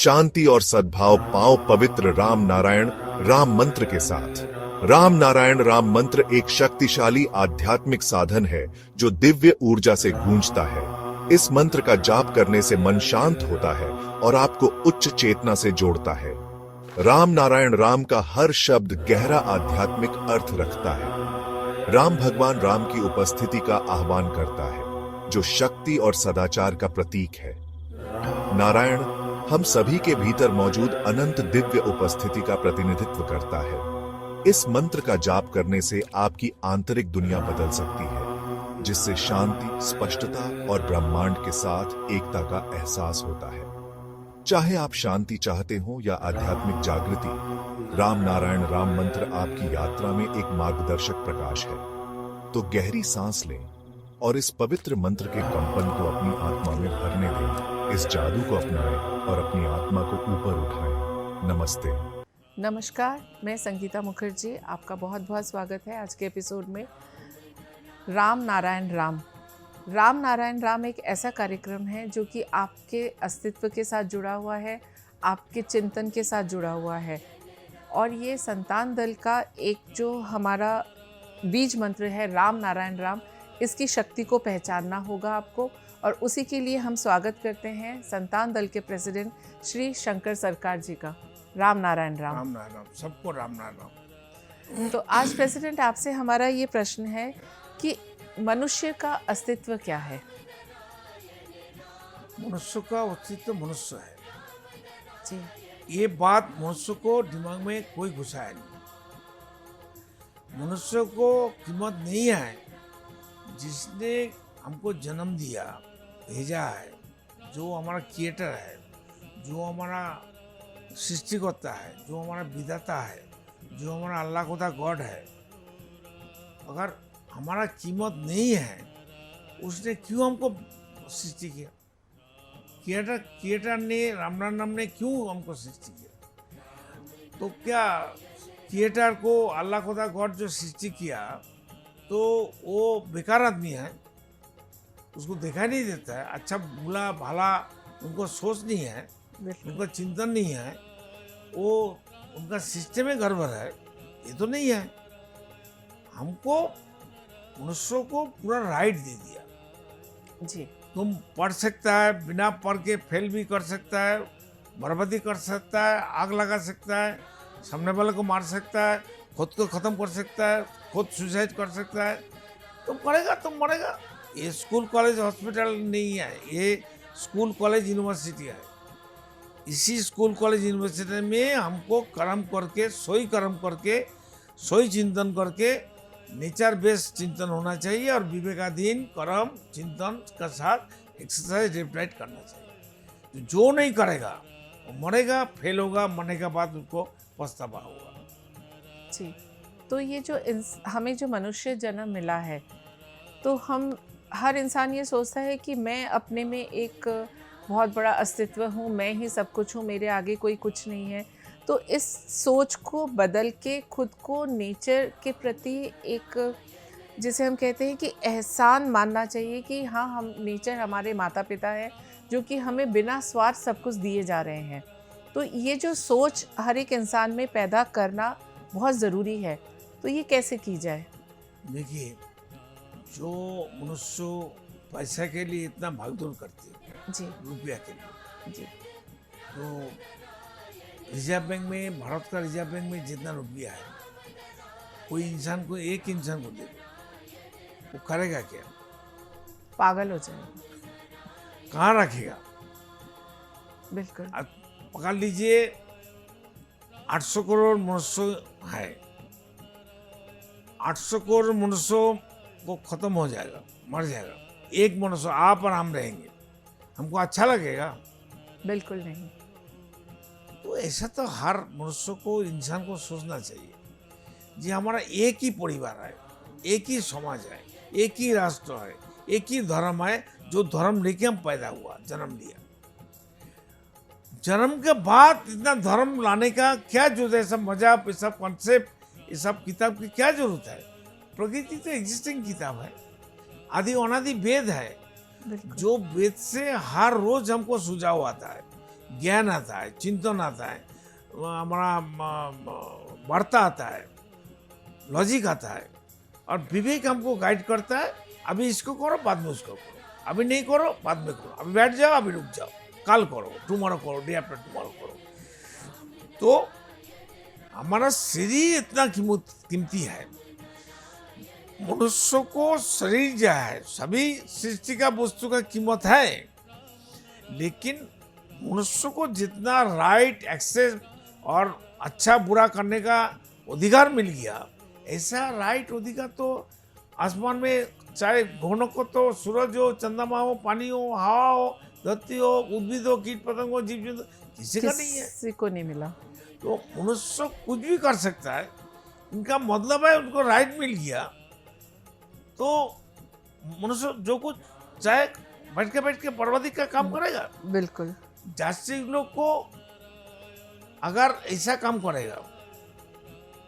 शांति और सद्भाव पाओ पवित्र राम नारायण राम मंत्र के साथ। राम नारायण राम मंत्र एक शक्तिशाली आध्यात्मिक साधन है जो दिव्य ऊर्जा से गूंजता है। इस मंत्र का जाप करने से मन शांत होता है और आपको उच्च चेतना से जोड़ता है। राम नारायण राम का हर शब्द गहरा आध्यात्मिक अर्थ रखता है। राम भगवान राम की उपस्थिति का आह्वान करता है, जो शक्ति और सदाचार का प्रतीक है। नारायण हम सभी के भीतर मौजूद अनंत दिव्य उपस्थिति का प्रतिनिधित्व करता है। इस मंत्र का जाप करने से आपकी आंतरिक दुनिया बदल सकती है, जिससे शांति, स्पष्टता और ब्रह्मांड के साथ एकता का एहसास होता है। चाहे आप शांति चाहते हो या आध्यात्मिक जागृति, राम नारायण राम मंत्र आपकी यात्रा में एक मार्गदर्शक प्रकाश है। तो गहरी सांस लें और इस पवित्र मंत्र के कंपन को अपनी आत्मा में भरने दें। इस जादू को अपनाएं और अपनी आत्मा को ऊपर उठाएं। नमस्ते। नमस्कार, मैं संगीता मुखर्जी। आपका बहुत बहुत स्वागत है आज के एपिसोड में। राम नारायण राम। राम नारायण राम एक ऐसा कार्यक्रम है जो कि आपके अस्तित्व के साथ जुड़ा हुआ है, आपके चिंतन के साथ जुड़ा हुआ है। और ये संतान दल का एक जो हमारा बीज मंत्र है राम नारायण राम, इसकी शक्ति को पहचानना होगा आपको। और उसी के लिए हम स्वागत करते हैं संतान दल के प्रेसिडेंट श्री शंकर सरकार जी का। राम नारायण राम। राम नारायण राम, सबको राम नारायण राम। तो आज प्रेसिडेंट आपसे हमारा ये प्रश्न है कि मनुष्य का अस्तित्व क्या है? मनुष्य का अस्तित्व मनुष्य है जी। ये बात मनुष्य को दिमाग में कोई घुसाया नहीं। मनुष्य को कीमत नहीं है जिसने हमको जन्म दिया, भेजा है, जो हमारा क्रिएटर है, जो हमारा सृष्टिकर्ता है, जो हमारा विधाता है, जो हमारा अल्लाह खुदा गॉड है। अगर हमारा कीमत नहीं है, उसने क्यों हमको सृष्टि किया? क्रिएटर ने, राम नाम ने क्यों हमको सृष्टि किया? तो क्या क्रिएटर को, अल्लाह खुदा गॉड जो सृष्टि किया, तो वो बेकार आदमी है? उसको देखा नहीं देता है? अच्छा बुरा भला उनको सोच नहीं है, उनका चिंतन नहीं है, वो उनका सिस्टम में गड़बड़ है? ये तो नहीं है। हमको मनुष्य को पूरा राइट दे दिया जी। तुम पढ़ सकता है, बिना पढ़ के फेल भी कर सकता है, बर्बादी कर सकता है, आग लगा सकता है, सामने वाले को मार सकता है, खुद को ख़त्म कर सकता है, खुद सुसाइड कर सकता है। तुम करेगा, तुम मरेगा। ये स्कूल कॉलेज हॉस्पिटल नहीं है, ये स्कूल कॉलेज यूनिवर्सिटी है। इसी स्कूल कॉलेज यूनिवर्सिटी में हमको कर्म करके, सोई कर्म करके, सोई चिंतन करके नेचर बेस्ड चिंतन होना चाहिए और विवेकाधीन कर्म चिंतन के साथ एक्सरसाइज रिप्लाइट करना चाहिए। तो जो नहीं करेगा वो मरेगा, फेल होगा, मरने के बाद उसको पछतावा होगा। जी। तो ये जो हमें जो मनुष्य जन्म मिला है, तो हम हर इंसान ये सोचता है कि मैं अपने में एक बहुत बड़ा अस्तित्व हूँ, मैं ही सब कुछ हूँ, मेरे आगे कोई कुछ नहीं है। तो इस सोच को बदल के खुद को नेचर के प्रति एक, जिसे हम कहते हैं कि एहसान मानना चाहिए कि हाँ, हम नेचर हमारे माता पिता है जो कि हमें बिना स्वार्थ सब कुछ दिए जा रहे हैं। तो ये जो सोच हर एक इंसान में पैदा करना बहुत ज़रूरी है। तो ये कैसे की जाए? देखिए, जो मनुष्य पैसा के लिए इतना भागदौड़ करते हैं जी। रुपया के लिए, जी। तो रिजर्व बैंक में, भारत का रिजर्व बैंक में जितना रुपया है, कोई इंसान को, एक इंसान को दे दो, वो करेगा क्या? पागल हो जाएगा। कहाँ रखेगा? बिल्कुल। अब पकड़ लीजिए 800 करोड़ मनुष्य है, 800 करोड़ मनुष्यों को खत्म हो जाएगा, मर जाएगा। एक मनुष्य, आप और हम रहेंगे, हमको अच्छा लगेगा? बिल्कुल नहीं। तो ऐसा तो हर मनुष्य को, इंसान को सोचना चाहिए जी, हमारा एक ही परिवार है, एक ही समाज है, एक ही राष्ट्र है, एक ही धर्म है। जो धर्म लेके हम पैदा हुआ, जन्म लिया, जन्म के बाद इतना धर्म लाने का क्या जरूरत है? सब मजाक, ये सब कॉन्सेप्ट, ये सब किताब की क्या जरूरत है? प्रकृति तो एग्जिस्टिंग किताब है, आदि अनादि वेद है, जो वेद से हर रोज हमको सुझाव आता है। ज्ञान आता है, चिंतन आता है, हमारा वार्ता आता है, लॉजिक आता है, और विवेक हमको गाइड करता है। अभी इसको करो, बाद में उसको करो, अभी नहीं करो, बाद में करो, अभी बैठ जाओ, अभी रुक जाओ, कल करो, टुमारो करो, डे आफ्टर टुमारो करो। तो हमारा शरीर इतना कीमती है। मनुष्य को शरीर जो है, सभी सृष्टि का वस्तु का कीमत है, लेकिन मनुष्य को जितना राइट, एक्सेस और अच्छा बुरा करने का अधिकार मिल गया, ऐसा राइट अधिकार तो आसमान में चाहे घोनों को, तो सूरज हो, चंद्रमा हो, पानी हो, हवा हो, धरती हो, उद्भिद हो, कीट पतंग हो, जीव जंतु, किसी का नहीं है। किसी को नहीं मिला। तो मनुष्य कुछ भी कर सकता है, इनका मतलब है उनको राइट मिल गया। तो मनुष्य जो कुछ चाहे बैठ के बर्बादी का काम करेगा। बिल्कुल। जासूस लोग को अगर ऐसा काम करेगा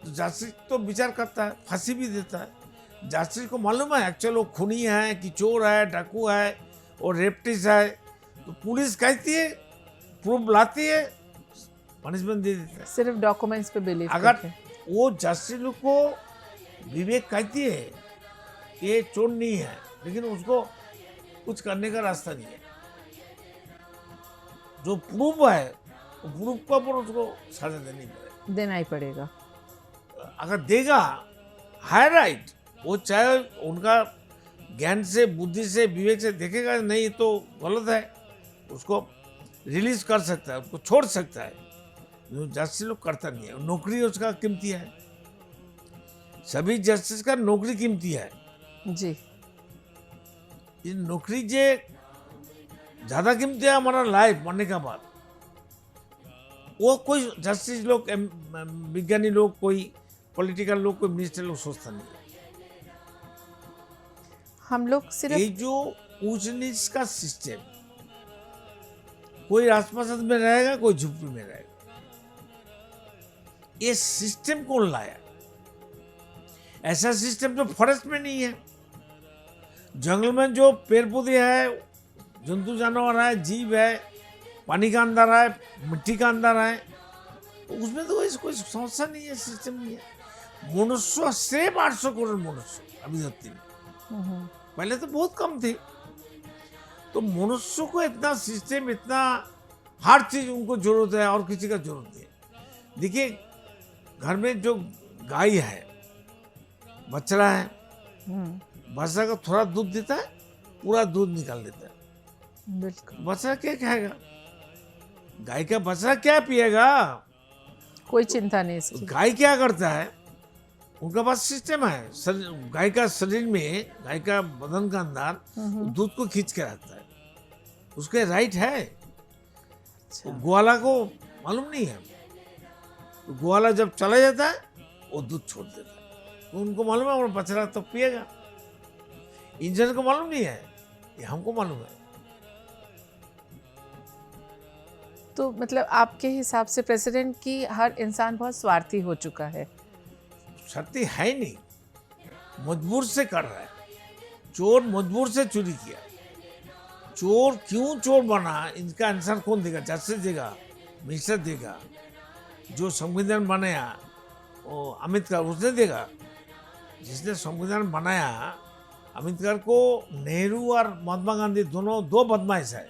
तो जासूस तो विचार करता है, फांसी भी देता है। जासूस को मालूम है एक्चुअल वो खूनी है कि चोर है, डाकू है और रेप्टिस है, तो पुलिस कहती है, प्रूफ लाती है, पनिशमेंट दे देता है। सिर्फ डॉक्यूमेंट्स पे बिलीव अगर करते हैं। वो जासूस लोग को विवेक कहती है कि ये चोर नहीं है, लेकिन उसको कुछ करने का रास्ता नहीं है, जो प्रूफ है वो प्रूफ का ऊपर उसको सजा देना ही पड़ेगा। अगर देगा, है राइट, वो चाहे उनका ज्ञान से, बुद्धि से, विवेक से देखेगा नहीं तो गलत है, उसको रिलीज कर सकता है, उसको छोड़ सकता है। जो जस्टिस लोग करता नहीं है, नौकरी उसका कीमती है। सभी जस्टिस का नौकरी कीमती है जी। ये नौकरी जे ज्यादा कीमती है हमारा लाइफ मरने के बाद। वो कोई जस्टिस लोग, विज्ञानी लोग, कोई पॉलिटिकल लोग, कोई मिनिस्टर लोग सोचता नहीं है। हम लोग सिर्फ ये जो ऊंच नीच का सिस्टम, कोई राजप्रासाद में रहेगा, कोई झुप्पी में रहेगा, ये सिस्टम कौन लाया? ऐसा सिस्टम तो फॉरेस्ट में नहीं है। जंगल में जो पेड़ पौधे है, जंतु जानवर है, जीव है, पानी का अंदर है, मिट्टी का अंदर है, उसमें तो कोई समस्या नहीं है, सिस्टम नहीं है। मनुष्य सिर्फ 800 करोड़ मनुष्य अभी धरती में, पहले तो बहुत कम थे। तो मनुष्य को इतना सिस्टम, इतना हर चीज उनको जरूरत है और किसी का जरूरत नहीं है। देखिए घर में जो गाय है, बछड़ा है, बछड़ा का थोड़ा दूध देता है, पूरा दूध निकाल देता है। बिल्कुल। बछड़ा क्या खाएगा? गाय का बछड़ा क्या पिएगा? कोई चिंता नहीं इसकी। गाय क्या करता है, उनका पास सिस्टम है। गाय का शरीर में, गाय का बदन का अंदर दूध को खींच के रखता है, उसके राइट है। अच्छा। ग्वाला को मालूम नहीं है, तो ग्वाला जब चला जाता है वो दूध छोड़ देता है, तो उनको मालूम है वो बछड़ा तो पिएगा। इंसान को मालूम नहीं है, ये हमको मालूम है। तो मतलब आपके हिसाब से प्रेसिडेंट की हर इंसान बहुत स्वार्थी हो चुका है। शक्ति है नहीं, मजबूर से कर रहा है। चोर मजबूर से चोरी किया। चोर क्यों चोर बना, इनका आंसर कौन देगा? जस्टिस देगा, मिनिस्टर देगा। जो संविधान बनाया वो अम्बेडकर, उसने देगा। जिसने संविधान बनाया, अम्बेडकर को नेहरू और महात्मा गांधी दोनों दो बदमाश है।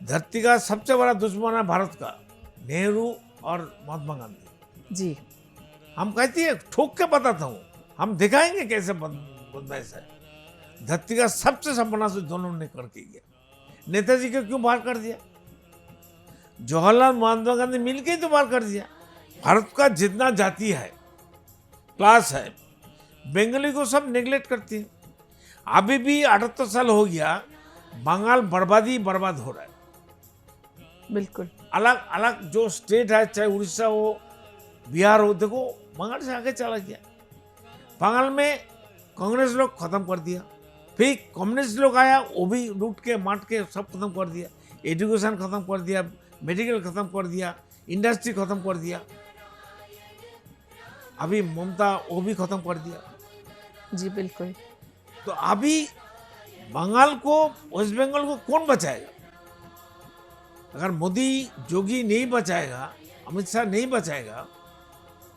धरती का सबसे बड़ा दुश्मन है भारत का, नेहरू और महात्मा गांधी जी। हम कहती है, ठोक के बताता हूँ, हम दिखाएंगे कैसे बदमाश है। धरती का सबसे सपना दोनों ने करके गया। नेताजी को क्यों बाहर कर दिया? जवाहरलाल महात्मा गांधी मिलके ही तो बाहर कर दिया। भारत का जितना जाति है, क्लास है, बंगाली को सब नेग्लेक्ट करती है। अभी भी 78 साल हो गया, बंगाल बर्बाद हो रहा है। बिल्कुल। अलग अलग जो स्टेट है, चाहे उड़ीसा हो, बिहार हो, देखो बंगाल से आगे चला गया। बंगाल में कांग्रेस लोग खत्म कर दिया, फिर कम्युनिस्ट लोग आया, वो भी लूट के मार के सब खत्म कर दिया। एजुकेशन खत्म कर दिया, मेडिकल खत्म कर दिया, इंडस्ट्री खत्म कर दिया। अभी ममता वो भी खत्म कर दिया। जी बिल्कुल। तो अभी बंगाल को, वेस्ट बंगाल को कौन बचाएगा? अगर मोदी जोगी नहीं बचाएगा, अमित शाह नहीं बचाएगा,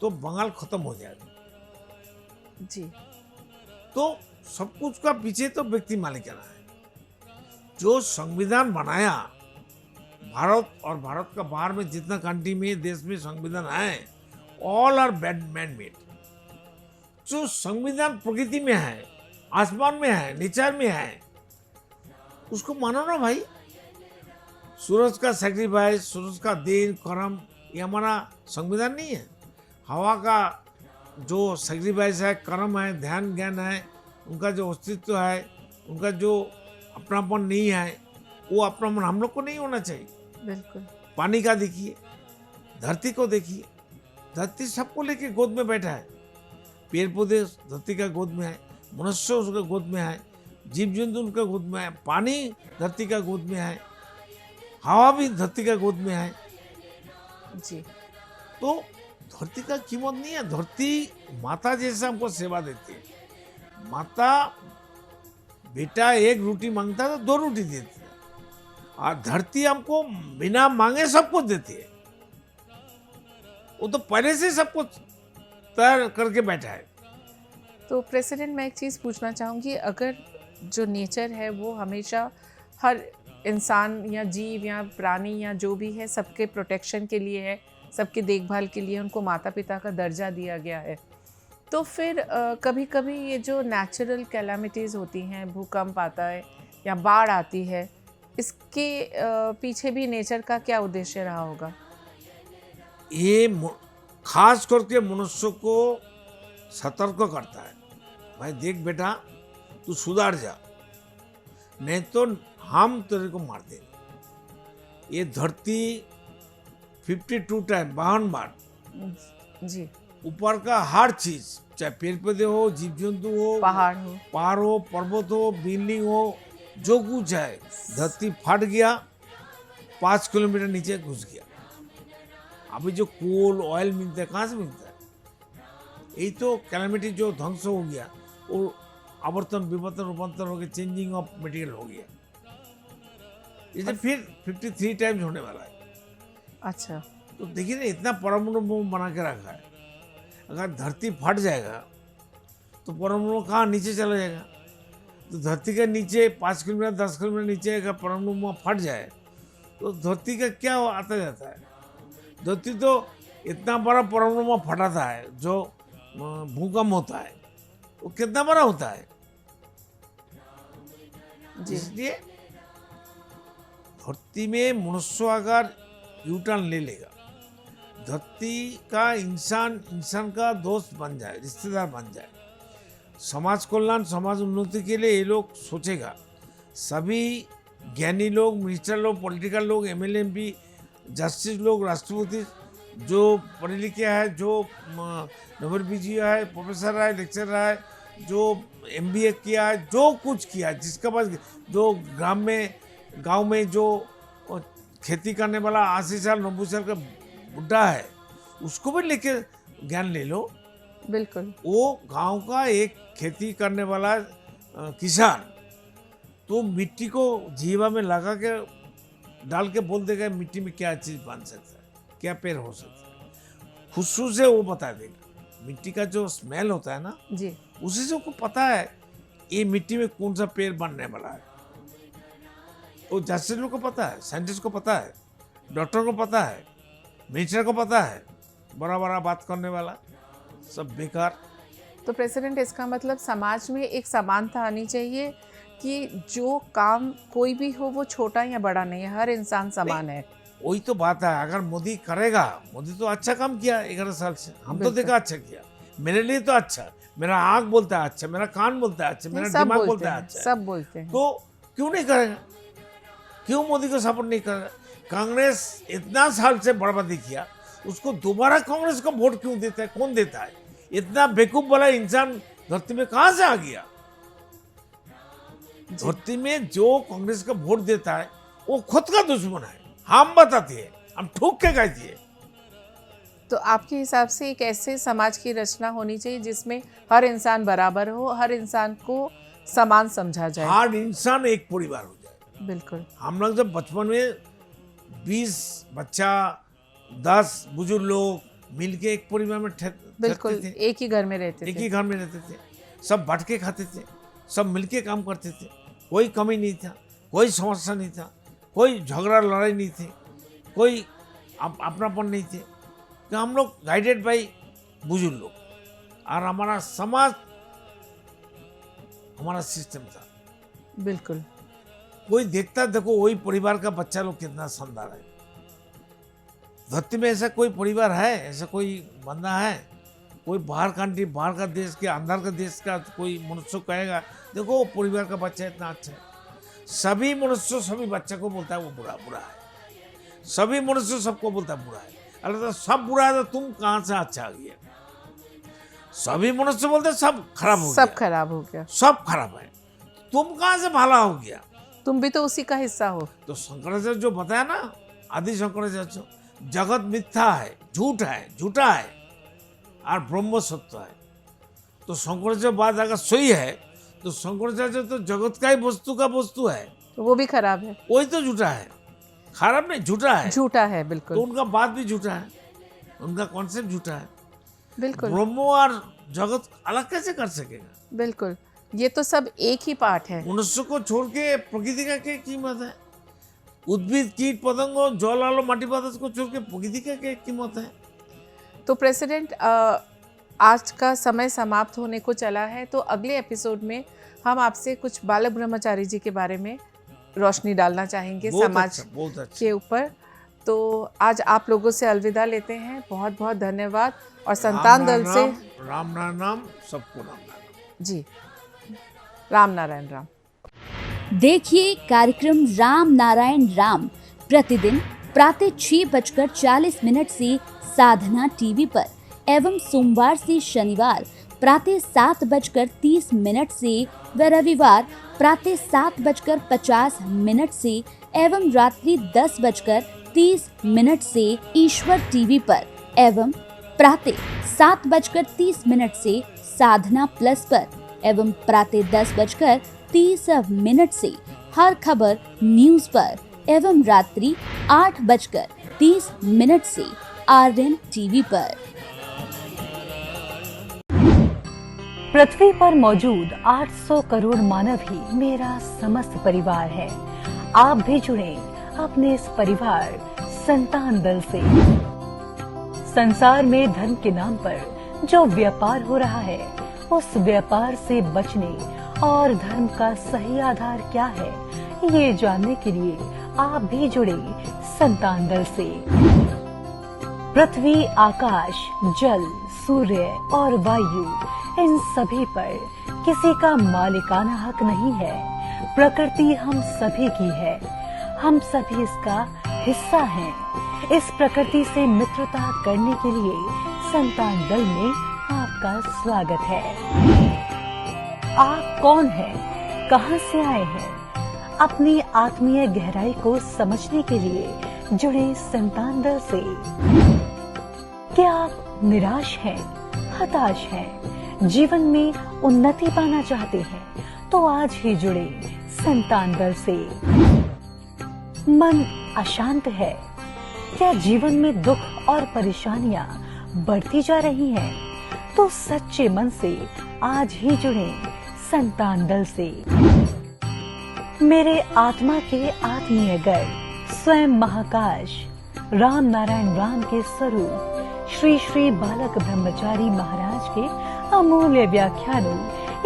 तो बंगाल खत्म हो जाएगा। जी। तो सब कुछ का पीछे तो व्यक्ति मालिकाना है। जो संविधान बनाया, भारत और भारत का बाहर में जितना कंट्री में देश में संविधान है, ऑल आर मैन मेड। जो संविधान प्रकृति में है, आसमान में है, नेचर में है, उसको मानो ना भाई। सूरज का सेक्रीफाइस, सूरज का दिन कर्म, ये हमारा संविधान नहीं है। हवा का जो सेक्रीफाइस है, कर्म है, ध्यान ज्ञान है, उनका जो अस्तित्व है, उनका जो अपनापन नहीं है, वो अपनापन हम लोग को नहीं होना चाहिए। बिल्कुल। पानी का देखिए, धरती को देखिए, धरती सबको लेके गोद में बैठा है। पेड़ पौधे धरती का गोद में है, मनुष्य उसका गोद में है, जीव जंतु उनका गोद में है, पानी धरती का गोद में है, हवा भी धरती का गोद में है। जी। तो धरती का कीमत नहीं है। धरती माता जैसे हमको सेवा देती है। माता बेटा एक रोटी मांगता है तो 2 रोटी देती है, और धरती हमको बिना मांगे सब कुछ देती है। वो तो पहले से सब कुछ तैयार करके बैठा है। तो प्रेसिडेंट, मैं एक चीज़ पूछना चाहूँगी, अगर जो नेचर है वो हमेशा हर इंसान या जीव या प्राणी या जो भी है सबके प्रोटेक्शन के लिए है, सबके देखभाल के लिए उनको माता पिता का दर्जा दिया गया है, तो फिर कभी कभी ये जो नेचुरल कैलामिटीज़ होती हैं, भूकंप आता है या बाढ़ आती है, इसके पीछे भी नेचर का क्या उद्देश्य रहा होगा? ये खास करके मनुष्य को सतर्क करता है। भाई देख बेटा, तू सुधार जा, नहीं तो हम तेरे को मार देंगे। ये धरती 52 टाइम 52 बार जी। ऊपर का हर चीज, चाहे पेड़ पौधे हो, जीव जंतु हो, पहाड़ हो, पर्वत हो, बिल्डिंग हो, जो कुछ है, धरती फट गया, 5 किलोमीटर नीचे घुस गया। अभी जो कोल ऑयल मिलता है, कहाँ से मिलता है? यही तो कैलामिटी जो ध्वंस हो गया, वो आवर्तन विवर्तन रूपांतर हो गया, चेंजिंग ऑफ मटेरियल हो गया। इसे फिर 53 टाइम्स होने वाला है। अच्छा। तो देखिए ना, इतना परमाणु बम बना के रखा है। अगर धरती फट जाएगा तो परमाणु कहाँ नीचे चला जाएगा। तो धरती के नीचे 5 किलोमीटर 10 किलोमीटर नीचे अगर परमाणु बम फट जाए तो धरती का क्या आता जाता है। धरती तो इतना बड़ा परमाणु बम फटाता है, जो भूकंप होता है, वो कितना बड़ा होता है। इसलिए धरती में मनुष्य अगर यूटर्न ले लेगा, धरती का इंसान का दोस्त बन जाए, रिश्तेदार बन जाए, समाज कल्याण समाज उन्नति के लिए ये लोग सोचेगा। सभी ज्ञानी लोग, मिनिस्टर लोग, पॉलिटिकल लोग, एमएलए एमपी, जस्टिस लोग, राष्ट्रपति जो पढ़े लिखे है, जो नोबेल विजेता है, प्रोफेसर है, लेक्चरर है, जो एमबीए किया है, जो कुछ किया है, जिसके पास जो गांव में जो खेती करने वाला 80 साल 90 साल का बुढ़ा है, उसको भी लेके ज्ञान ले लो। बिल्कुल। वो गांव का एक खेती करने वाला किसान तो मिट्टी को जीवा में लगा के डाल के बोल देगा मिट्टी में क्या चीज़ बन सकता है, क्या पेड़ हो सकता है। खुशबू से वो बता देगा। मिट्टी का जो स्मेल होता है ना जी, उसी से उसको पता है ये मिट्टी में कौन सा पेड़ बनने वाला है। वो जस्टिस को पता है, साइंटिस्ट को पता है, डॉक्टर को पता है, मिनिस्टर को पता है, बड़ा बड़ा बात करने वाला सब बेकार। तो प्रेसिडेंट, इसका मतलब समाज में एक समानता आनी चाहिए कि जो काम कोई भी हो वो छोटा या बड़ा नहीं है, हर इंसान समान है। वही तो बात है। अगर मोदी करेगा, मोदी तो अच्छा काम किया 11 साल से, हम तो देखा अच्छा किया। मेरे लिए तो अच्छा, मेरा आँख बोलता है अच्छा, मेरा कान बोलता है अच्छा, मेरा दिमाग बोलता है अच्छा, सब बोलते हैं। तो क्यों नहीं करेगा? क्यों मोदी को सपोर्ट नहीं करेगा? कांग्रेस इतना साल से बर्बादी किया, उसको दोबारा कांग्रेस को वोट क्यों देता है? कौन देता है? इतना बेवकूफ वाला इंसान धरती में कहां से आ गया? धरती में जो कांग्रेस का वोट देता है वो खुद का दुश्मन है। हम बताते हैं, हम ठोक के कहते हैं। तो आपके हिसाब से एक ऐसे समाज की रचना होनी चाहिए जिसमें हर इंसान बराबर हो, हर इंसान को समान समझा जाए, हर इंसान एक परिवार हो जाए। बिल्कुल। हम लोग जब बचपन में 20 बच्चा, 10 बुजुर्ग लोग मिलके एक परिवार में बिल्कुल ठहरते थे, एक ही घर में रहते एक थे। ही घर में रहते थे, सब बांट के खाते थे, सब मिलके काम करते थे, कोई कमी नहीं था, कोई समस्या नहीं था, कोई झगड़ा लड़ाई नहीं थी, कोई अपनापन नहीं थे। कि हम लोग गाइडेड बाई बुजुर्ग लोग, और हमारा समाज हमारा सिस्टम था। बिल्कुल कोई देखता, देखो वही परिवार का बच्चा लोग कितना शानदार है। धरती में ऐसा कोई परिवार है, ऐसा कोई बंदा है, कोई बाहर कंट्री, बाहर का देश के, अंदर का देश का कोई मनुष्य कहेगा देखो वो परिवार का बच्चा इतना अच्छा है। सभी मनुष्य सभी बच्चे को बोलता है वो बुरा बुरा है, सभी मनुष्य सबको बोलता है बुरा है। अल्लाह तो सब बुरा है तो तुम कहाँ से अच्छा आ गया? सभी मनुष्य बोलते सब खराब हो गया, सब खराब हो गया, सब खराब है, तुम कहाँ से भला हो गया? तुम भी तो उसी का हिस्सा हो। तो शंकराचार्य जो बताया ना, आदि शंकराचार्य, जगत मिथ्या है, झूठ है, झूठा है, और ब्रह्म सत्य है। तो शंकराचार्य बात अगर सही है तो शंकराचार्य तो जगत का ही वस्तु का वस्तु है, तो वो भी खराब है, वही तो झूठा है, खराब नहीं, झूठा है। झूठा है तो बिल्कुल उनका बात भी झूठा है, उनका कॉन्सेप्ट झूठा है। बिल्कुल ब्रह्म और जगत अलग कैसे कर सकेगा? बिल्कुल। ये तो सब एक ही पार्ट है। मनुष्य को छोड़ के प्रकृति का क्या कीमत है? उद्भिद, कीट पतंगों, जल आलो, माटी पात को छोड़ के प्रकृति का क्या कीमत है? तो प्रेसिडेंट, आज का समय समाप्त होने को चला है, तो अगले एपिसोड में हम आपसे कुछ बालक ब्रह्मचारी जी के बारे में रोशनी डालना चाहेंगे समाज बहुत अच्छा। के ऊपर। तो आज आप लोगों से अलविदा लेते हैं, बहुत बहुत धन्यवाद। और संतान दल से राम नाम सबको राम नाम। जी, राम नारायण राम। देखिए कार्यक्रम राम नारायण राम प्रतिदिन प्रातः 6:40 से साधना टीवी पर, एवं सोमवार से शनिवार प्रातः 7:30 से व रविवार प्रातः 7:50 से एवं रात्रि 10:30 से ईश्वर टीवी पर, एवं प्रातः 7:30 से साधना प्लस पर, एवं प्रातः 10:30 से हर खबर न्यूज पर, एवं रात्रि 8:30 से आर्यन टीवी पर। पृथ्वी पर मौजूद 800 करोड़ मानव ही मेरा समस्त परिवार है। आप भी जुड़े अपने इस परिवार संतान दल से। संसार में धर्म के नाम पर जो व्यापार हो रहा है, उस व्यापार से बचने और धर्म का सही आधार क्या है, ये जानने के लिए आप भी जुड़े संतान दल से। पृथ्वी, आकाश, जल, सूर्य और वायु, इन सभी पर किसी का मालिकाना हक नहीं है। प्रकृति हम सभी की है, हम सभी इसका हिस्सा हैं। इस प्रकृति से मित्रता करने के लिए संतान दल में आपका स्वागत है। आप कौन हैं? कहां से आए हैं? अपनी आत्मीय गहराई को समझने के लिए जुड़े संतान दल से। क्या आप निराश हैं, हताश हैं, जीवन में उन्नति पाना चाहते हैं? तो आज ही जुड़े संतान दल से। मन अशांत है, क्या जीवन में दुख और परेशानियां बढ़ती जा रही हैं? तो सच्चे मन से आज ही जुड़े संतान दल से। मेरे आत्मा के आत्मीय गर्भ स्वयं महाकाश राम नारायण राम के स्वरूप श्री श्री बालक ब्रह्मचारी महाराज के अमूल्य व्याख्यानों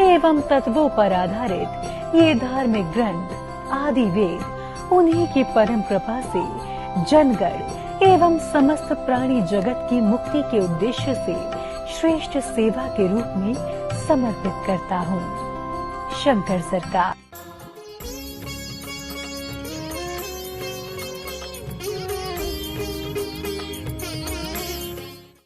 एवं तत्वों पर आधारित ये धार्मिक ग्रंथ आदि वेद उन्हीं की परम कृपा से जनगण एवं समस्त प्राणी जगत की मुक्ति के उद्देश्य से श्रेष्ठ सेवा के रूप में समर्पित करता हूँ। शंकर सरकार।